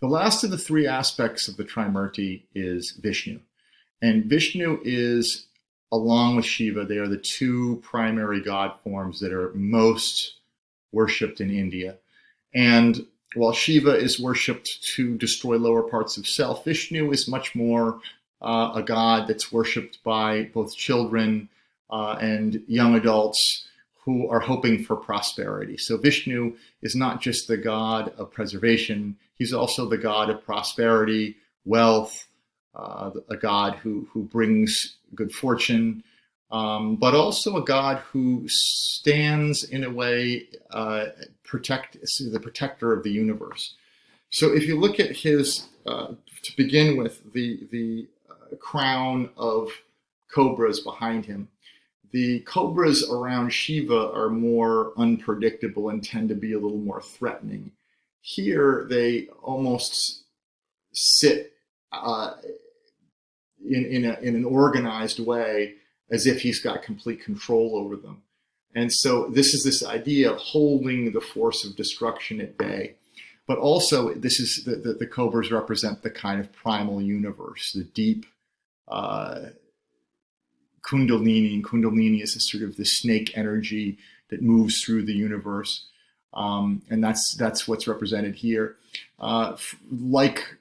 The last of the three aspects of the Trimurti is Vishnu. And Vishnu is, along with Shiva, they are the two primary god forms that are most worshipped in India. And while Shiva is worshipped to destroy lower parts of self, Vishnu is much more a god that's worshipped by both children and young adults who are hoping for prosperity. So Vishnu is not just the god of preservation, he's also the god of prosperity, wealth, a god who brings good fortune, but also a god who stands in a way the protector of the universe. So if you look at his, to begin with, the crown of cobras behind him, the cobras around Shiva are more unpredictable and tend to be a little more threatening. Here, they almost sit in an organized way as if he's got complete control over them. And so this is this idea of holding the force of destruction at bay. But also, this is the cobras represent the kind of primal universe, the deep Kundalini, and Kundalini is a sort of the snake energy that moves through the universe, and that's what's represented here. Like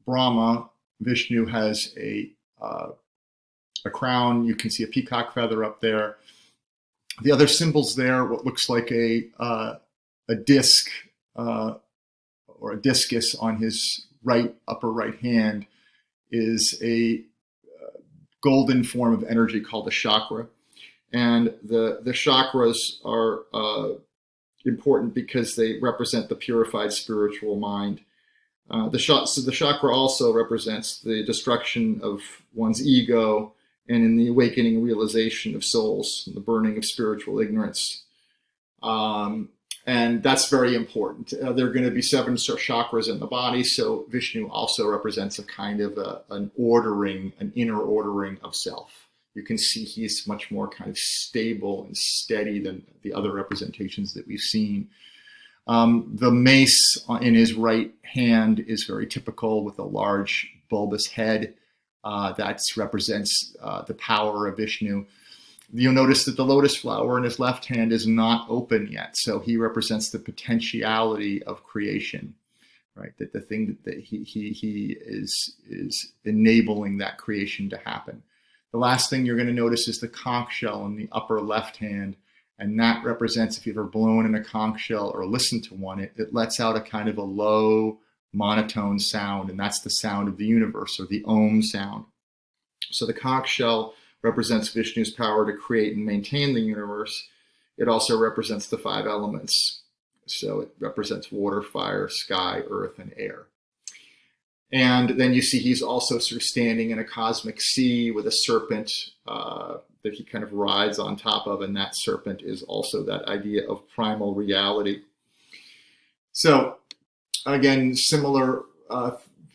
Brahma, Vishnu has a crown. You can see a peacock feather up there. The other symbols there, what looks like a disc or a discus on his upper right hand, is a golden form of energy called a chakra. And the chakras are important because they represent the purified spiritual mind. So the chakra also represents the destruction of one's ego and in the awakening realization of souls, and the burning of spiritual ignorance. And that's very important. There are going to be 7 chakras in the body, so Vishnu also represents a kind of an inner ordering of self. You can see he's much more kind of stable and steady than the other representations that we've seen. The mace in his right hand is very typical, with a large bulbous head. That represents the power of Vishnu. You'll notice that the lotus flower in his left hand is not open yet, so he represents the potentiality of creation, right? That the thing that he is enabling that creation to happen. The last thing you're going to notice is the conch shell in the upper left hand, and that represents, if you've ever blown in a conch shell or listened to one, it lets out a kind of a low monotone sound, and that's the sound of the universe, or the Om sound. So the conch shell represents Vishnu's power to create and maintain the universe. It also represents the 5 elements. So it represents water, fire, sky, earth, and air. And then you see he's also sort of standing in a cosmic sea with a serpent that he kind of rides on top of, and that serpent is also that idea of primal reality. So again, similar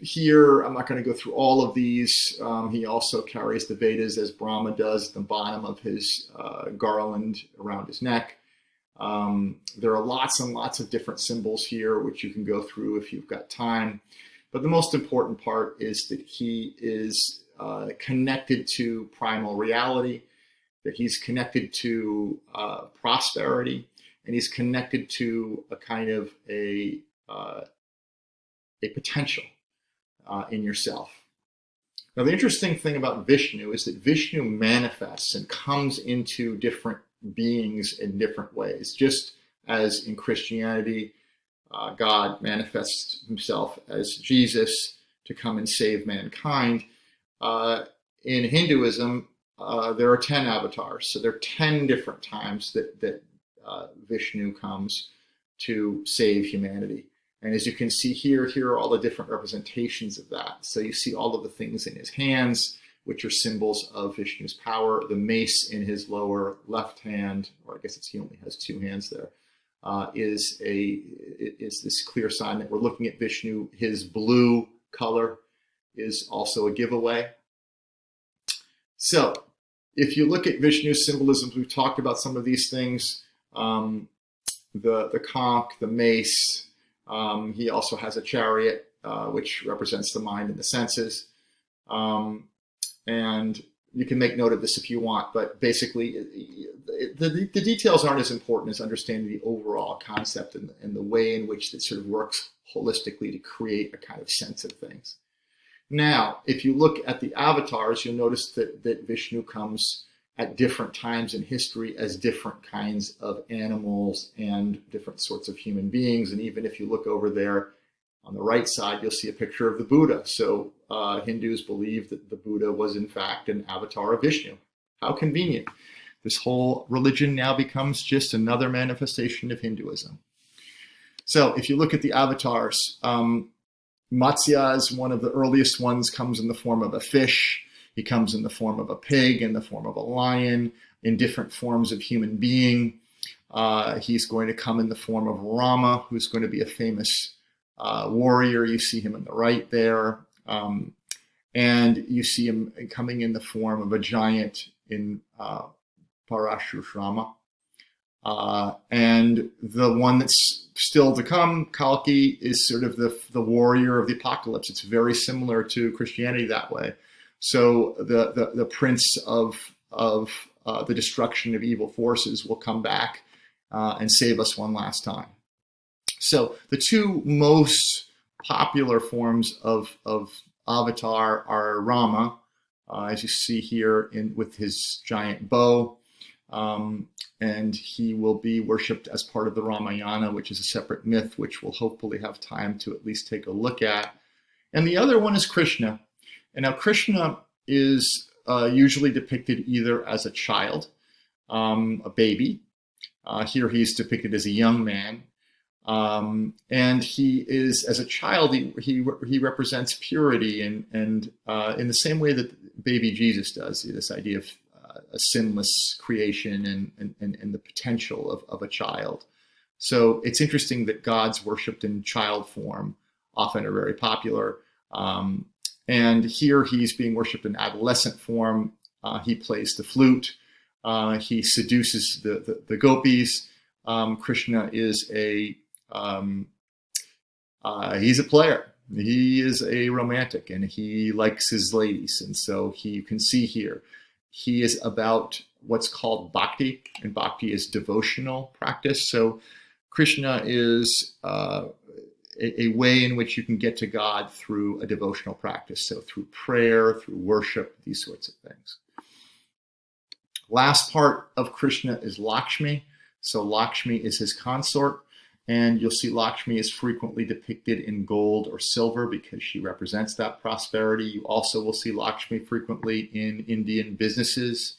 here. I'm not going to go through all of these. He also carries the Vedas as Brahma does at the bottom of his garland around his neck. There are lots and lots of different symbols here, which you can go through if you've got time. But the most important part is that he is connected to primal reality, that he's connected to prosperity, and he's connected to a kind of a potential in yourself. Now, the interesting thing about Vishnu is that Vishnu manifests and comes into different beings in different ways. Just as in Christianity, God manifests himself as Jesus to come and save mankind. In Hinduism, there are 10 avatars. So there are 10 different times that Vishnu comes to save humanity. And as you can see here are all the different representations of that. So you see all of the things in his hands, which are symbols of Vishnu's power. The mace in his lower left hand, or I guess he only has 2 hands there, is this clear sign that we're looking at Vishnu. His blue color is also a giveaway. So if you look at Vishnu's symbolisms, we've talked about some of these things. The conch, the mace. He also has a chariot which represents the mind and the senses. And you can make note of this if you want, but basically the details aren't as important as understanding the overall concept and the way in which it sort of works holistically to create a kind of sense of things. Now, if you look at the avatars, you'll notice that Vishnu comes at different times in history as different kinds of animals and different sorts of human beings. And even if you look over there on the right side, you'll see a picture of the Buddha. So Hindus believe that the Buddha was in fact an avatar of Vishnu. How convenient. This whole religion now becomes just another manifestation of Hinduism. So if you look at the avatars, Matsya is one of the earliest ones, comes in the form of a fish. He comes in the form of a pig, in the form of a lion, in different forms of human being. He's going to come in the form of Rama, who's going to be a famous warrior. You see him on the right there. And you see him coming in the form of a giant in Parashurama. And the one that's still to come, Kalki, is sort of the warrior of the apocalypse. It's very similar to Christianity that way. So the prince of the destruction of evil forces will come back and save us one last time. So the two most popular forms of avatar are Rama, as you see here with his giant bow. And he will be worshipped as part of the Ramayana, which is a separate myth, which we'll hopefully have time to at least take a look at. And the other one is Krishna. And now Krishna is usually depicted either as a child, a baby. Here he's depicted as a young man. And he is, as a child, he represents purity and in the same way that baby Jesus does, this idea of a sinless creation and the potential of a child. So it's interesting that gods worshipped in child form often are very popular. And here he's being worshipped in adolescent form. He plays the flute. He seduces the gopis. Krishna is he's a player. He is a romantic and he likes his ladies. And so you can see here, he is about what's called bhakti, and bhakti is devotional practice. So Krishna is a way in which you can get to God through a devotional practice. So through prayer, through worship, these sorts of things. Last part of Krishna is Lakshmi. So Lakshmi is his consort. And you'll see Lakshmi is frequently depicted in gold or silver because she represents that prosperity. You also will see Lakshmi frequently in Indian businesses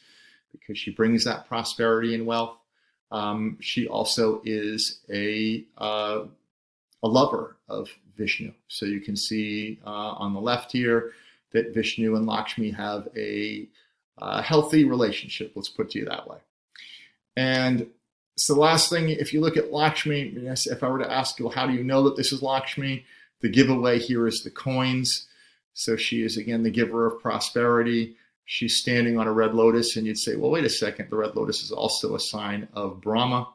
because she brings that prosperity and wealth. She also is a lover of Vishnu. So you can see on the left here that Vishnu and Lakshmi have a healthy relationship, let's put it to you that way. And so the last thing, if you look at Lakshmi, if I were to ask you, how do you know that this is Lakshmi? The giveaway here is the coins. So she is, again, the giver of prosperity. She's standing on a red lotus, and you'd say, well, wait a second, the red lotus is also a sign of Brahma.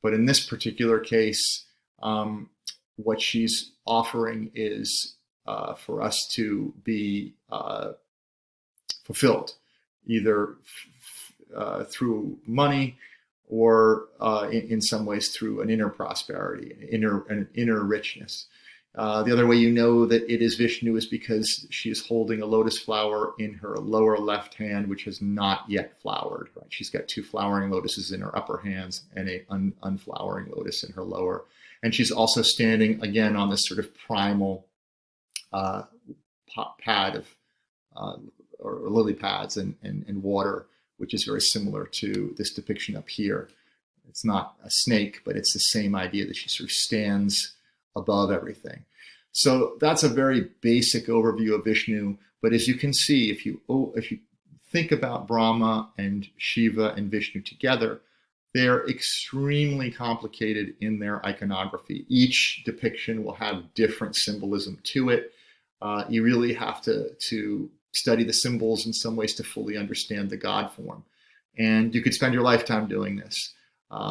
But in this particular case, what she's offering is for us to be fulfilled, either through money, or in some ways through an inner prosperity, an inner richness. The other way you know that it is Vishnu is because she is holding a lotus flower in her lower left hand, which has not yet flowered. Right? She's got two flowering lotuses in her upper hands and an unflowering lotus in her lower. And she's also standing again on this sort of primal pad of or lily pads and water, which is very similar to this depiction up here. It's not a snake, but it's the same idea that she sort of stands above everything. So that's a very basic overview of Vishnu. But as you can see, if you think about Brahma and Shiva and Vishnu together, they're extremely complicated in their iconography. Each depiction will have different symbolism to it. You really have to study the symbols in some ways to fully understand the God form. And you could spend your lifetime doing this.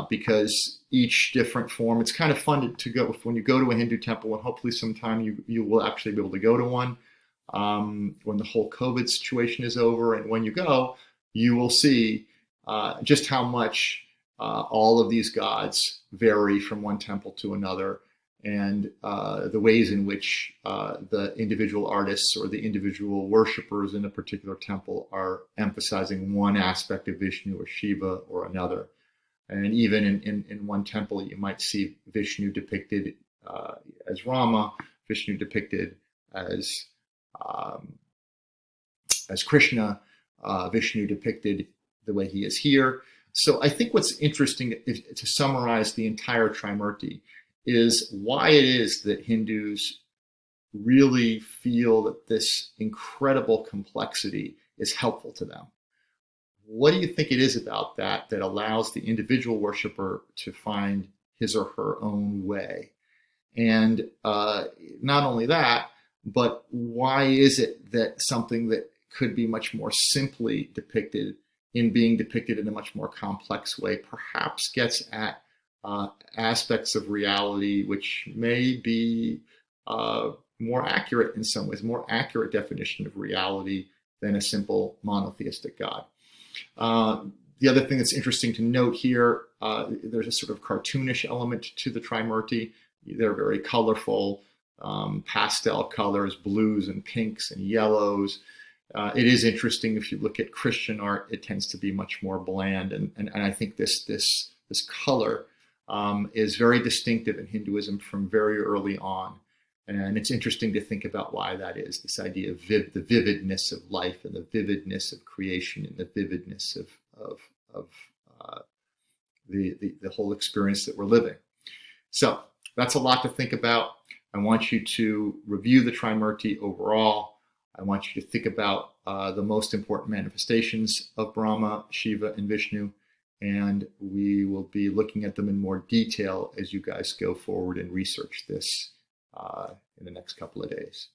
because each different form, it's kind of fun to go when you go to a Hindu temple, and hopefully sometime you will actually be able to go to one when the whole COVID situation is over. And when you go, you will see just how much all of these gods vary from one temple to another, and the ways in which the individual artists or the individual worshippers in a particular temple are emphasizing one aspect of Vishnu or Shiva or another. And even in one temple, you might see Vishnu depicted as Rama, Vishnu depicted as Krishna, Vishnu depicted the way he is here. So I think what's interesting is, to summarize the entire Trimurti, is why it is that Hindus really feel that this incredible complexity is helpful to them. What do you think it is about that that allows the individual worshiper to find his or her own way? And not only that, but why is it that something that could be much more simply depicted in being depicted in a much more complex way perhaps gets at aspects of reality which may be more accurate in some ways, more accurate definition of reality than a simple monotheistic God. The other thing that's interesting to note here, there's a sort of cartoonish element to the Trimurti. They're very colorful, pastel colors, blues and pinks and yellows. It is interesting, if you look at Christian art, it tends to be much more bland, and I think this color is very distinctive in Hinduism from very early on. And it's interesting to think about why that is, this idea of the vividness of life and the vividness of creation and the vividness of the whole experience that we're living. So that's a lot to think about. I want you to review the Trimurti overall. I want you to think about the most important manifestations of Brahma, Shiva, and Vishnu, and we will be looking at them in more detail as you guys go forward and research this in the next couple of days.